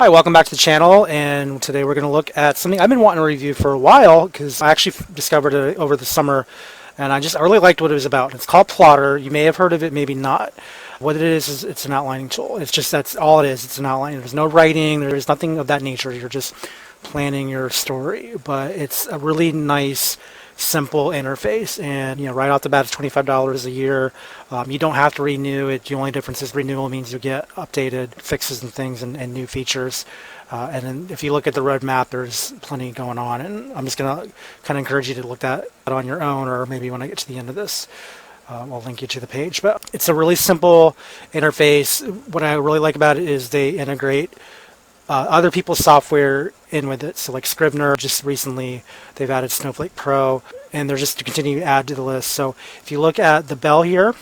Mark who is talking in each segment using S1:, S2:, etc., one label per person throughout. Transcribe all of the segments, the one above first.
S1: Hi, welcome back to the channel, and today we're going to look at something I've been wanting to review for a while because I actually discovered it over the summer, and I really liked what it was about. It's called Plottr. You may have heard of it, maybe not. What it is it's an outlining tool. That's all it is. It's an outline. There's no writing. There's nothing of that nature. You're just planning your story, but it's a really nice, simple interface, and right off the bat it's $25 a year. You don't have to renew it. The only difference is renewal means you get updated fixes and things and new features, and then if you look at the roadmap, there's plenty going on, and I'm just gonna kind of encourage you to look at it on your own, or maybe when I get to the end of this, I'll link you to the page. But it's a really simple interface. What I really like about it is they integrate other people's software in with it. So like Scrivener, just recently they've added Snowflake Pro, and they're just to continue to add to the list. So if you look at the bell here,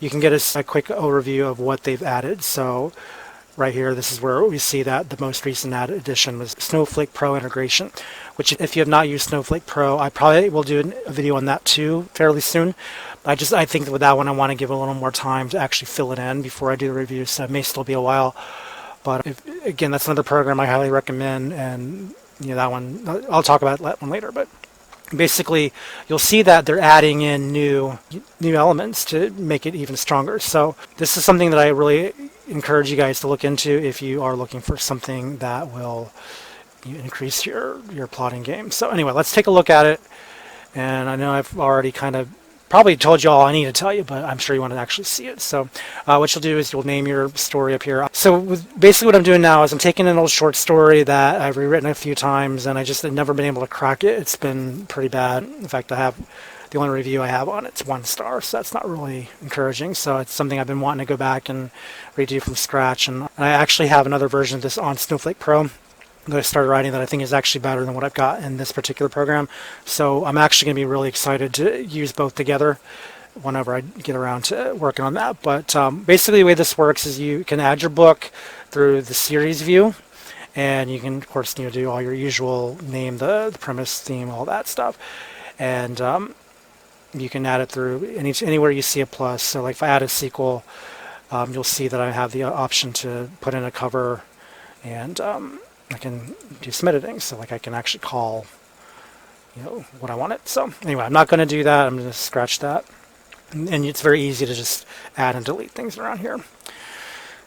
S1: you can get a quick overview of what they've added. So right here, this is where we see that the most recent added addition was Snowflake Pro integration, which if you have not used Snowflake Pro, I probably will do a video on that too fairly soon. I think with that one, I want to give it a little more time to actually fill it in before I do the review, so it may still be a while. But again, that's another program I highly recommend, and that one, I'll talk about that one later. But basically, you'll see that they're adding in new elements to make it even stronger. So this is something that I really encourage you guys to look into if you are looking for something that will increase your plotting game. So anyway, let's take a look at it. And I know I've already kind of probably told you all I need to tell you, but I'm sure you want to actually see it. So what you'll do is you'll name your story up here. So basically what I'm doing now is I'm taking an old short story that I've rewritten a few times, and I just have never been able to crack it. It's been pretty bad. In fact, the only review I have on it's 1 star, so that's not really encouraging. So it's something I've been wanting to go back and redo from scratch, and I actually have another version of this on Snowflake Pro that I started writing that I think is actually better than what I've got in this particular program. So I'm actually going to be really excited to use both together whenever I get around to working on that. But basically the way this works is you can add your book through the series view, and you can of course do all your usual name, the premise, theme, all that stuff, and you can add it through anywhere you see a plus. So like if I add a sequel, you'll see that I have the option to put in a cover, and I can do some editing, so like I can actually call what I want it. So anyway, I'm not going to do that. I'm going to scratch that, and it's very easy to just add and delete things around here.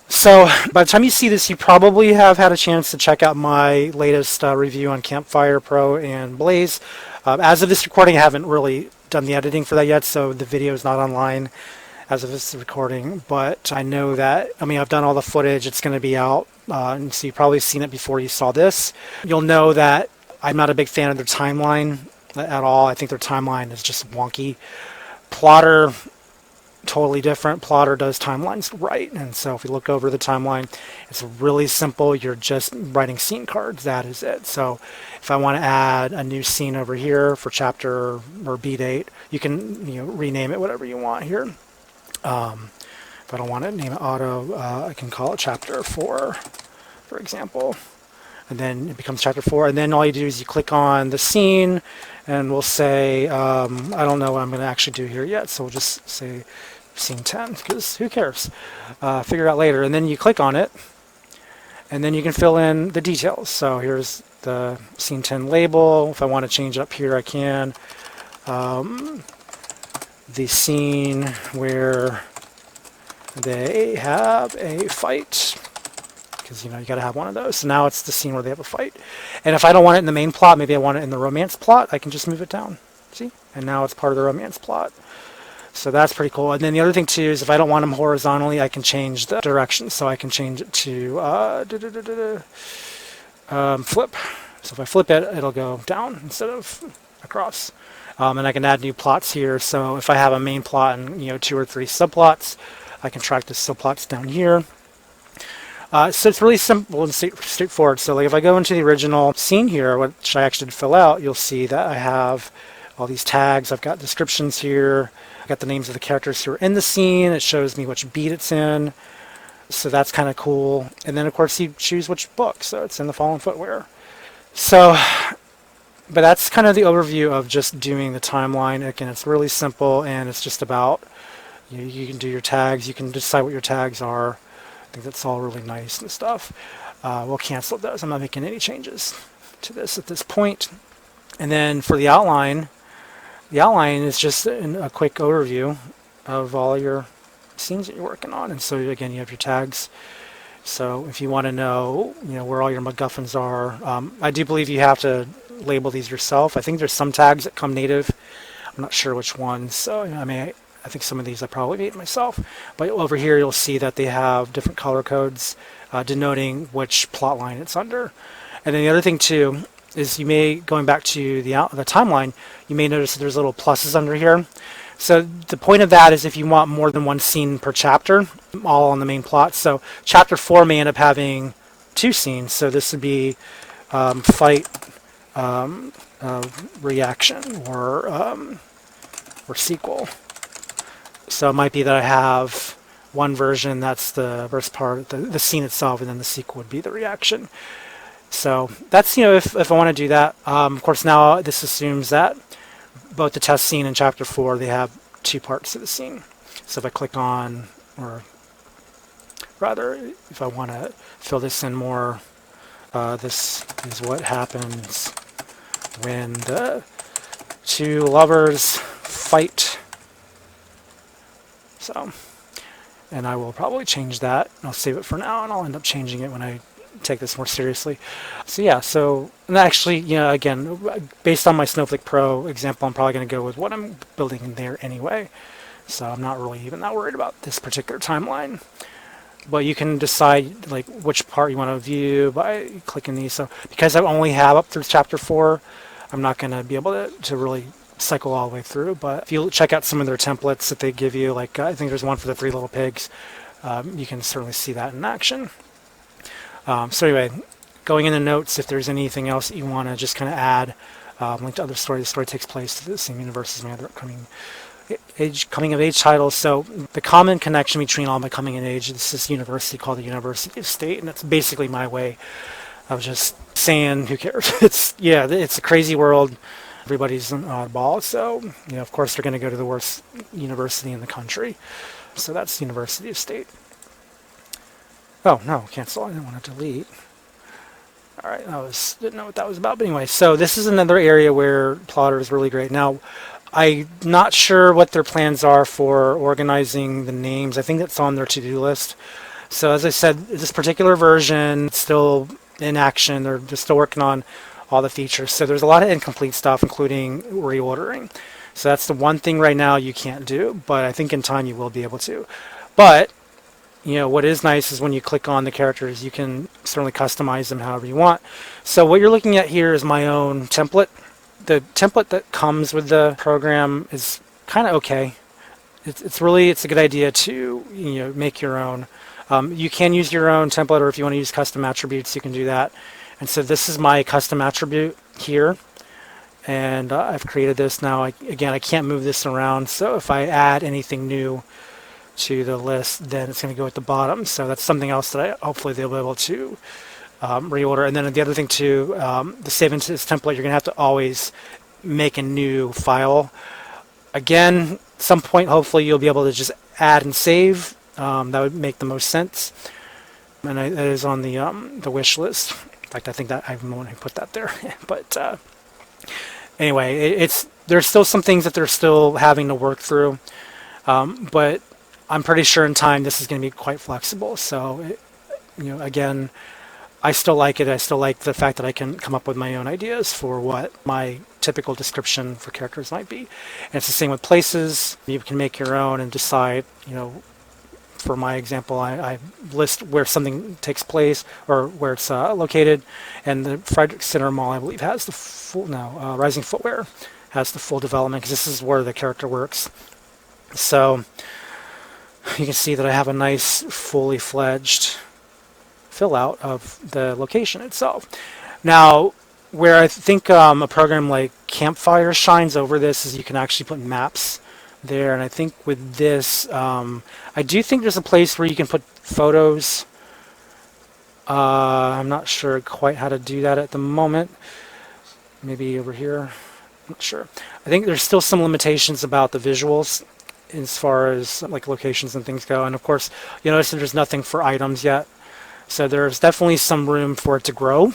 S1: So by the time you see this, you probably have had a chance to check out my latest review on Campfire Pro and Blaze. As of this recording, I haven't really done the editing for that yet, so the video is not online as of this recording, but I know that, I've done all the footage. It's going to be out, and so you've probably seen it before you saw this. You'll know that I'm not a big fan of their timeline at all. I think their timeline is just wonky. Plottr, totally different. Plottr does timelines right, and so if you look over the timeline, it's really simple. You're just writing scene cards. That is it. So if I want to add a new scene over here for chapter or beat 8, you can rename it whatever you want here. If I don't want to name it auto, I can call it chapter 4, for example, and then it becomes chapter 4, and then all you do is you click on the scene, and we'll say, I don't know what I'm going to actually do here yet, so we'll just say scene 10, because who cares? Figure it out later, and then you click on it, and then you can fill in the details. So here's the scene 10 label. If I want to change up here, I can. The scene where they have a fight, because you got to have one of those. So now it's the scene where they have a fight, and if I don't want it in the main plot, maybe I want it in the romance plot, I can just move it down, see, and now it's part of the romance plot. So that's pretty cool. And then the other thing too is if I don't want them horizontally, I can change the direction. So I can change it to flip. So if I flip it, it'll go down instead of across. And I can add new plots here. So if I have a main plot and 2 or 3 subplots, I can track the subplots down here. So it's really simple and straightforward. So like if I go into the original scene here, which I actually did fill out, you'll see that I have all these tags. I've got descriptions here. I've got the names of the characters who are in the scene. It shows me which beat it's in. So that's kind of cool. And then of course you choose which book. So it's in the Fallen Footwear. So but that's kind of the overview of just doing the timeline. Again, it's really simple, and it's just about you can do your tags. You can decide what your tags are. I think that's all really nice and stuff. we'll cancel those. I'm not making any changes to this at this point. And then for the outline is just a quick overview of all your scenes that you're working on. And so again, you have your tags. So if you want to know, where all your MacGuffins are, I do believe you have to label these yourself. I think there's some tags that come native. I'm not sure which ones. So I think some of these I probably made myself. But over here, you'll see that they have different color codes denoting which plot line it's under. And then the other thing too is going back to the timeline, you may notice that there's little pluses under here. So the point of that is if you want more than one scene per chapter, all on the main plot. So chapter 4 may end up having 2 scenes. So this would be fight, reaction, or sequel. So it might be that I have one version that's the first part, the scene itself, and then the sequel would be the reaction. So that's, if I want to do that. Of course, now this assumes that both the test scene and chapter 4, they have 2 parts to the scene. So if I click on, or rather, if I want to fill this in more, this is what happens when the 2 lovers fight. So, and I will probably change that. I'll save it for now, and I'll end up changing it when I take this more seriously. So yeah, and actually, again, based on my Snowflake Pro example, I'm probably going to go with what I'm building in there anyway. So I'm not really even that worried about this particular timeline. But you can decide like which part you want to view by clicking these. So because I only have up through chapter 4, I'm not going to be able to really cycle all the way through. But if you check out some of their templates that they give you, like I think there's one for the 3 little pigs, you can certainly see that in action. So anyway, going in the notes, if there's anything else that you want to just kind of add, link to other stories. The story takes place to the same universe as my other coming of age titles. So the common connection between all my coming of age is this university called the University of State, and it's basically my way of just saying, who cares? It's a crazy world. Everybody's an oddball, so of course they're going to go to the worst university in the country. So that's the University of State. Oh, no, cancel. I didn't want to delete. All right, didn't know what that was about. But anyway, so this is another area where Plottr is really great. Now, I'm not sure what their plans are for organizing the names. I think that's on their to-do list. So as I said, this particular version is still in action. They're just still working on all the features. So there's a lot of incomplete stuff, including reordering. So that's the one thing right now you can't do, but I think in time you will be able to. But what is nice is when you click on the characters, you can certainly customize them however you want. So what you're looking at here is my own template. The template that comes with the program is kind of okay. It's a good idea to make your own. You can use your own template, or if you want to use custom attributes, you can do that. And so this is my custom attribute here, and I've created this now. Again, I can't move this around, so if I add anything new to the list, then it's going to go at the bottom. So that's something else that hopefully they'll be able to reorder. And then the other thing too, the save into this template, you're going to have to always make a new file. Again, at some point, hopefully you'll be able to just add and save. That would make the most sense. And that is on the wish list. In fact, I think that I'm the one who put that there. But anyway, there's still some things that they're still having to work through. But I'm pretty sure in time this is going to be quite flexible. So, again, I still like it. I still like the fact that I can come up with my own ideas for what my typical description for characters might be. And it's the same with places. You can make your own and decide, for my example, I list where something takes place or where it's located. And the Frederick Center Mall, I believe, has the full, Rising Footwear has the full development because this is where the character works. So you can see that I have a nice fully fledged fill out of the location itself. Now, where I think a program like Campfire shines over this is you can actually put maps there. And I think with this, I do think there's a place where you can put photos. I'm not sure quite how to do that at the moment. Maybe over here. I'm not sure. I think there's still some limitations about the visuals as far as like locations and things go. And of course, you notice that there's nothing for items yet. So there's definitely some room for it to grow,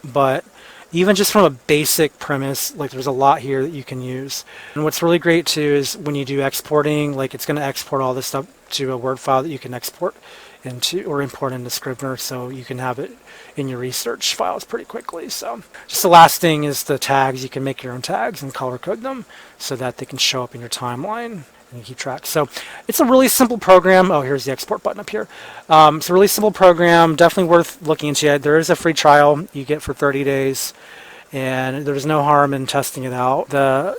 S1: but even just from a basic premise, like there's a lot here that you can use. And what's really great too is when you do exporting, like it's going to export all this stuff to a Word file that you can export into or import into Scrivener, so you can have it in your research files pretty quickly. So just the last thing is the tags. You can make your own tags and color code them so that they can show up in your timeline and keep track. So it's a really simple program. Oh, here's the export button up here. It's a really simple program, definitely worth looking into. There is a free trial you get for 30 days, and there's no harm in testing it out. I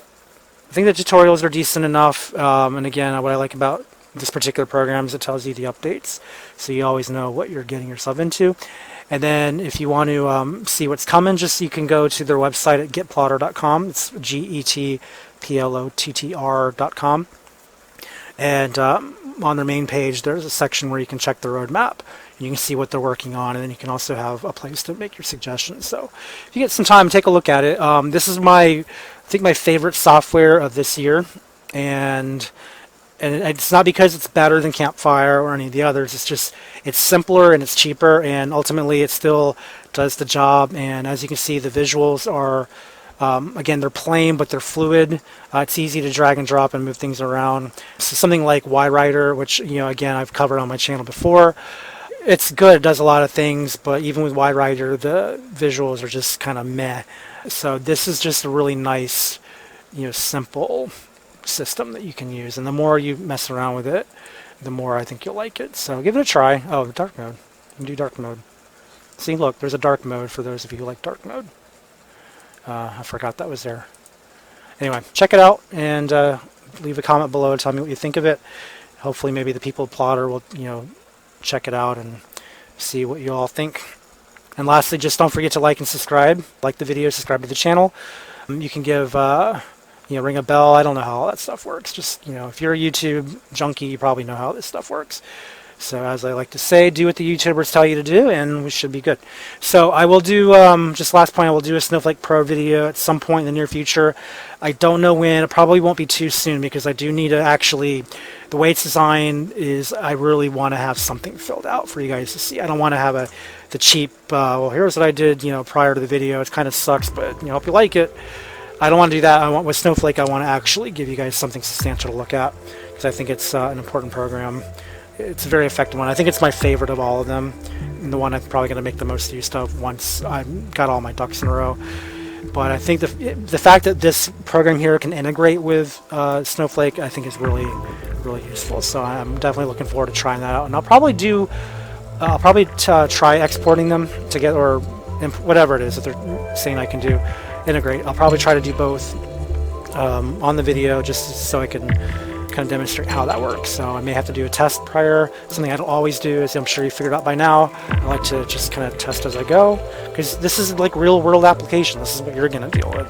S1: think the tutorials are decent enough, and again, what I like about this particular program is it tells you the updates, so you always know what you're getting yourself into. And then if you want to see what's coming, you can go to their website at getplottr.com. It's getplottr.com. And on their main page, there's a section where you can check the roadmap. And you can see what they're working on, and then you can also have a place to make your suggestions. So if you get some time, take a look at it. This is I think my favorite software of this year. And it's not because it's better than Campfire or any of the others. It's just, it's simpler and it's cheaper, and ultimately it still does the job. And as you can see, the visuals are, again, they're plain, but they're fluid. It's easy to drag and drop and move things around. So something like YWriter, which, again, I've covered on my channel before. It's good. It does a lot of things, but even with YWriter, the visuals are just kind of meh. So this is just a really nice, simple system that you can use. And the more you mess around with it, the more I think you'll like it. So give it a try. Oh, the dark mode. You can do dark mode. See, look, there's a dark mode for those of you who like dark mode. I forgot that was there. Anyway, check it out and leave a comment below and tell me what you think of it. Hopefully maybe the people at Plottr will, check it out and see what you all think. And lastly, just don't forget to like and subscribe. Like the video, subscribe to the channel. You can give, ring a bell. I don't know how all that stuff works. Just, if you're a YouTube junkie, you probably know how this stuff works. So as I like to say, do what the YouTubers tell you to do, and we should be good. So I will do, just last point, I will do a Snowflake Pro video at some point in the near future. I don't know when. It probably won't be too soon because I do need to actually, the way it's designed is I really want to have something filled out for you guys to see. I don't want to have the cheap, well, here's what I did, prior to the video. It kind of sucks, but, hope you like it. I don't want to do that. With Snowflake, I want to actually give you guys something substantial to look at because I think it's an important program. It's a very effective one. I think it's my favorite of all of them, and the one I'm probably going to make the most use of once I've got all my ducks in a row. But I think the fact that this program here can integrate with Snowflake, I think is really, really useful. So I'm definitely looking forward to trying that out. And I'll probably try exporting them together, or whatever it is that they're saying I can do, integrate. I'll probably try to do both on the video just so I can kind of demonstrate how that works. So I may have to do a test prior. Something I don't always do, as I'm sure you figured out by now. I like to just kind of test as I go, because this is like real world application. This is what you're going to deal with.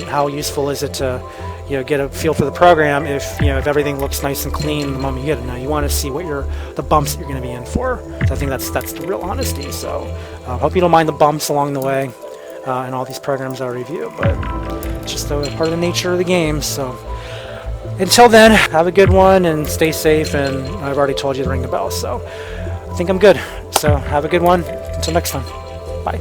S1: How useful is it to get a feel for the program if if everything looks nice and clean the moment you get it? Now you want to see what the bumps that you're going to be in for. So I think that's the real honesty. So hope you don't mind the bumps along the way in all these programs I review, but it's just part of the nature of the game. So until then, have a good one and stay safe, and I've already told you to ring the bell, so I think I'm good. So have a good one. Until next time. Bye.